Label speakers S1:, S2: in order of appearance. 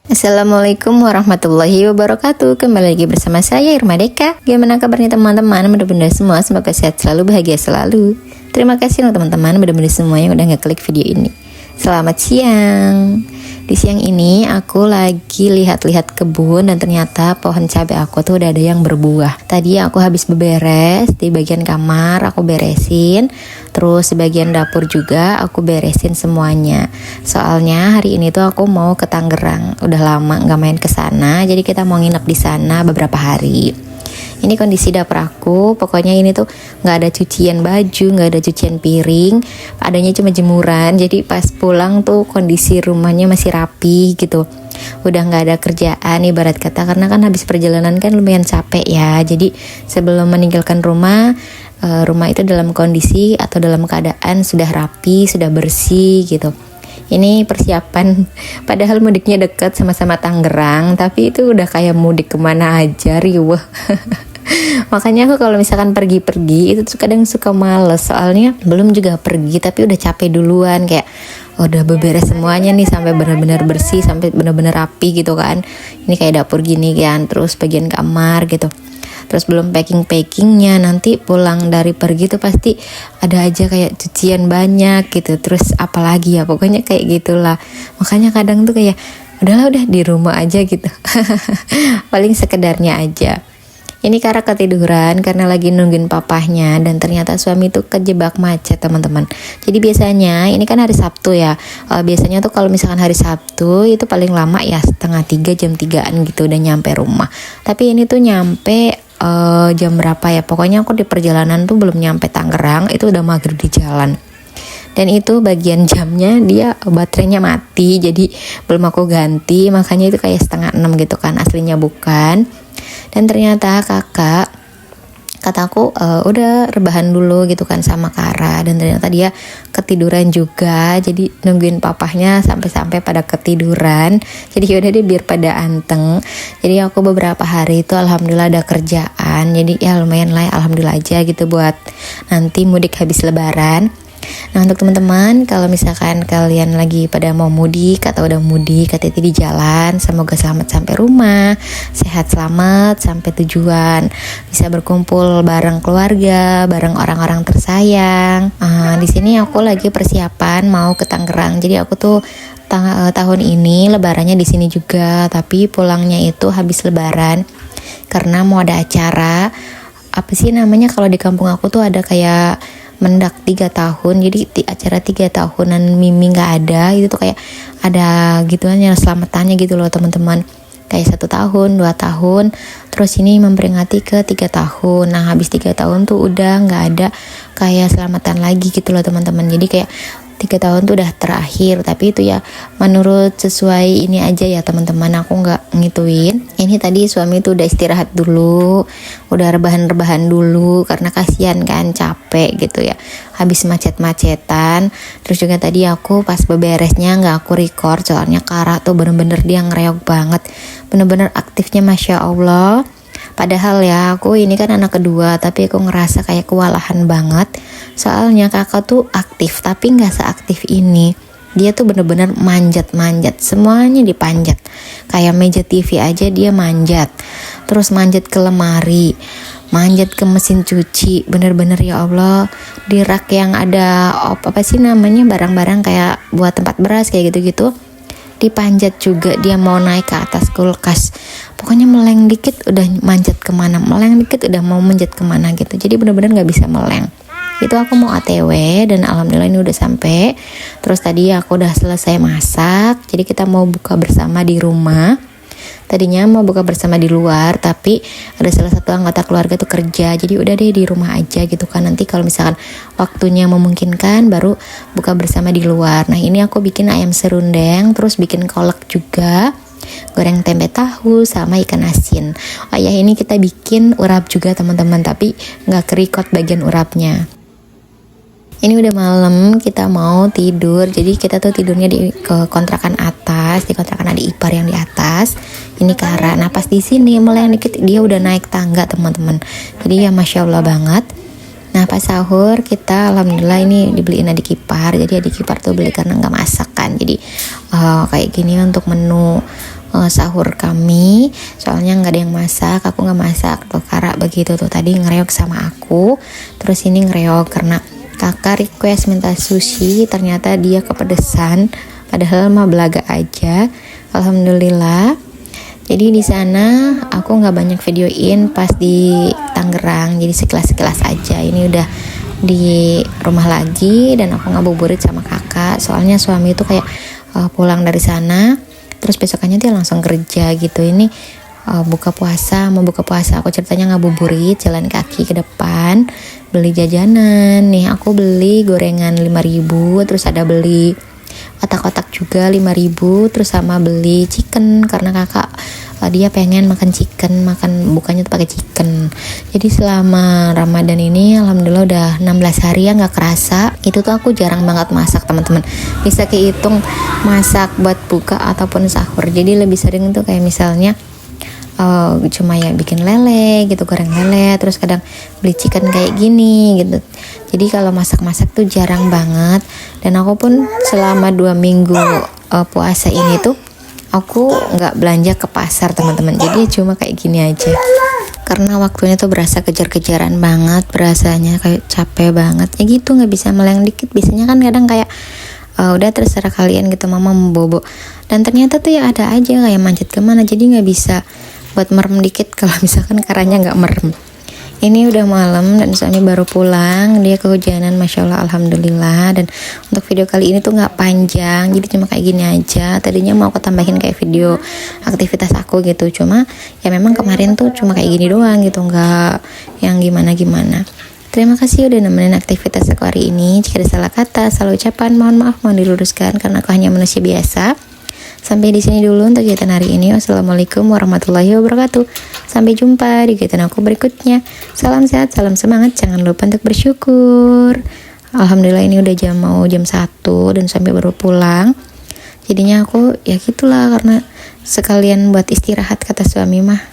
S1: Assalamualaikum warahmatullahi wabarakatuh. Kembali lagi bersama saya Irma Deka. Gimana kabarnya teman-teman? Mudah-mudahan semua semoga sehat selalu, bahagia selalu. Terima kasih loh teman-teman, mudah-mudahan semua yang udah ngeklik video ini. Selamat siang. Di siang ini aku lagi lihat-lihat kebun dan ternyata pohon cabai aku tuh udah ada yang berbuah. Tadi aku habis beberes di bagian kamar, aku beresin. Terus di bagian dapur juga aku beresin semuanya. Soalnya hari ini tuh aku mau ke Tangerang. Udah lama nggak main ke sana, jadi kita mau nginep di sana beberapa hari. Ini kondisi dapur aku, pokoknya ini tuh nggak ada cucian baju, nggak ada cucian piring, adanya cuma jemuran. Jadi pas pulang tuh kondisi rumahnya masih rapi gitu. Udah nggak ada kerjaan ibarat kata, karena kan habis perjalanan kan lumayan capek ya. Jadi sebelum meninggalkan rumah itu dalam kondisi atau dalam keadaan sudah rapi, sudah bersih gitu. Ini persiapan, padahal mudiknya dekat sama-sama Tangerang, tapi itu udah kayak mudik kemana aja, riweh. Makanya aku kalau misalkan pergi-pergi itu tuh kadang suka males, soalnya belum juga pergi tapi udah capek duluan, kayak udah beberes semuanya nih sampai benar-benar bersih, sampai benar-benar rapi gitu kan. Ini kayak dapur gini kan, terus bagian kamar gitu. Terus belum packingnya, nanti pulang dari pergi tuh pasti ada aja kayak cucian banyak gitu. Terus apalagi ya, pokoknya kayak gitulah. Makanya kadang tuh kayak udahlah, udah di rumah aja gitu. Paling sekedarnya aja. Ini karena ketiduran karena lagi nungguin papahnya, dan ternyata suami tuh kejebak macet teman-teman. Jadi biasanya ini kan hari Sabtu ya. Biasanya tuh kalau misalkan hari Sabtu itu paling lama ya 2:30 jam 3-an gitu udah nyampe rumah. Tapi ini tuh nyampe jam berapa ya? Pokoknya aku di perjalanan tuh belum nyampe Tangerang, itu udah maghrib di jalan. Dan itu bagian jamnya dia baterainya mati, jadi belum aku ganti, makanya itu kayak 5:30 gitu kan, aslinya bukan. Dan ternyata kataku udah rebahan dulu gitu kan sama Kara, dan ternyata dia ketiduran juga, jadi nungguin papahnya sampai pada ketiduran. Jadi yaudah deh biar pada anteng. Jadi aku beberapa hari itu alhamdulillah ada kerjaan, jadi ya lumayan lah, alhamdulillah aja gitu buat nanti mudik habis lebaran. Nah untuk teman-teman, kalau misalkan kalian lagi pada mau mudik atau udah mudik, hati-hati di jalan. Semoga selamat sampai rumah, sehat selamat sampai tujuan, bisa berkumpul bareng keluarga, bareng orang-orang tersayang. Di sini aku lagi persiapan mau ke Tangerang. Jadi aku tuh tahun ini lebarannya di sini juga, tapi pulangnya itu habis lebaran karena mau ada acara. Apa sih namanya kalau di kampung aku tuh ada kayak mendak 3 tahun, jadi acara 3 tahunan Mimi nggak ada, itu tuh kayak ada gituan yang selamatannya gitu loh teman-teman, kayak 1 tahun 2 tahun, terus ini memperingati ke 3 tahun. Nah habis 3 tahun tuh udah nggak ada kayak selamatan lagi gitu loh teman-teman. Jadi kayak 3 tahun tuh udah terakhir, tapi itu ya menurut sesuai ini aja ya teman-teman, aku nggak ngituin. Ini tadi suami tuh udah istirahat dulu, udah rebahan-rebahan dulu karena kasihan kan, capek gitu ya habis macet-macetan. Terus juga tadi aku pas beberesnya nggak aku record, soalnya Kara tuh bener-bener dia ngereok banget, bener-bener aktifnya Masya Allah. Padahal ya aku ini kan anak kedua, tapi aku ngerasa kayak kewalahan banget. Soalnya kakak tuh aktif tapi gak seaktif ini. Dia tuh bener-bener manjat-manjat, semuanya dipanjat. Kayak meja TV aja dia manjat. Terus manjat ke lemari, manjat ke mesin cuci. Bener-bener ya Allah, di rak yang ada apa sih namanya, barang-barang kayak buat tempat beras kayak gitu-gitu, dipanjat juga. Dia mau naik ke atas kulkas, pokoknya meleng dikit udah manjat kemana, meleng dikit udah mau manjat kemana gitu. Jadi benar-benar nggak bisa meleng. Itu aku mau ATW dan alhamdulillah ini udah sampai. Terus tadi aku udah selesai masak, jadi kita mau buka bersama di rumah. Tadinya mau buka bersama di luar, tapi ada salah satu anggota keluarga tuh kerja, jadi udah deh di rumah aja gitu kan. Nanti kalau misalkan waktunya memungkinkan baru buka bersama di luar. Nah ini aku bikin ayam serundeng, terus bikin kolak juga, goreng tempe tahu sama ikan asin. Oh ya, ini kita bikin urap juga teman-teman, tapi nggak ke-record bagian urapnya. Ini udah malam, kita mau tidur. Jadi kita tuh tidurnya di kontrakan atas, di kontrakan adik ipar yang di atas. Ini Kara, nah pas di sini mulai dikit dia udah naik tangga teman-teman. Jadi ya Masya Allah banget. Nah pas sahur kita alhamdulillah ini dibeliin adik ipar. Jadi adik ipar tuh beli karena nggak masak kan. Jadi kayak gini untuk menu sahur kami, soalnya nggak ada yang masak, aku nggak masak tuh. Kara begitu tuh tadi ngereok sama aku, terus ini ngereok karena kakak request minta sushi, ternyata dia kepedesan, padahal mah belaga aja. Alhamdulillah. Jadi di sana aku nggak banyak videoin pas di Tangerang, jadi sekilas-sekilas aja. Ini udah di rumah lagi dan aku ngabuburit sama kakak, soalnya suami itu kayak pulang dari sana terus besokannya dia langsung kerja gitu. Ini buka puasa aku ceritanya ngabuburit, jalan kaki ke depan beli jajanan. Nih aku beli gorengan 5.000, terus ada beli kotak-kotak juga 5.000, terus sama beli chicken karena kakak dia pengen makan chicken, makan bukanya tuh pakai chicken. Jadi selama Ramadan ini alhamdulillah udah 16 hari ya, nggak kerasa. Itu tuh aku jarang banget masak teman-teman, bisa kehitung masak buat buka ataupun sahur. Jadi lebih sering tuh kayak misalnya cuma ya bikin lele gitu, goreng lele, terus kadang beli chicken kayak gini gitu. Jadi kalau masak-masak tuh jarang banget. Dan aku pun selama 2 minggu puasa ini tuh aku nggak belanja ke pasar teman-teman, jadi cuma kayak gini aja karena waktunya tuh berasa kejar-kejaran banget, berasanya kayak capek banget ya gitu, nggak bisa meleng dikit. Biasanya kan kadang kayak udah terserah kalian gitu, mama mau bobo, dan ternyata tuh ya ada aja kayak manjat kemana, jadi nggak bisa buat merem dikit kalau misalkan karanya nggak merem. Ini udah malam dan suami baru pulang, dia kehujanan, masya Allah, alhamdulillah. Dan untuk video kali ini tuh nggak panjang, jadi cuma kayak gini aja. Tadinya mau aku tambahin kayak video aktivitas aku gitu, cuma ya memang kemarin tuh cuma kayak gini doang gitu, nggak yang gimana-gimana. Terima kasih udah nemenin aktivitas aku hari ini. Jika ada salah kata, salah ucapan, mohon maaf, mohon diluruskan karena aku hanya manusia biasa. Sampai di sini dulu untuk kegiatan hari ini. Wassalamualaikum warahmatullahi wabarakatuh. Sampai jumpa di kegiatan aku berikutnya. Salam sehat, salam semangat. Jangan lupa untuk bersyukur. Alhamdulillah ini udah mau jam 1 dan sampai baru pulang. Jadinya aku ya gitulah, karena sekalian buat istirahat kata suami mah.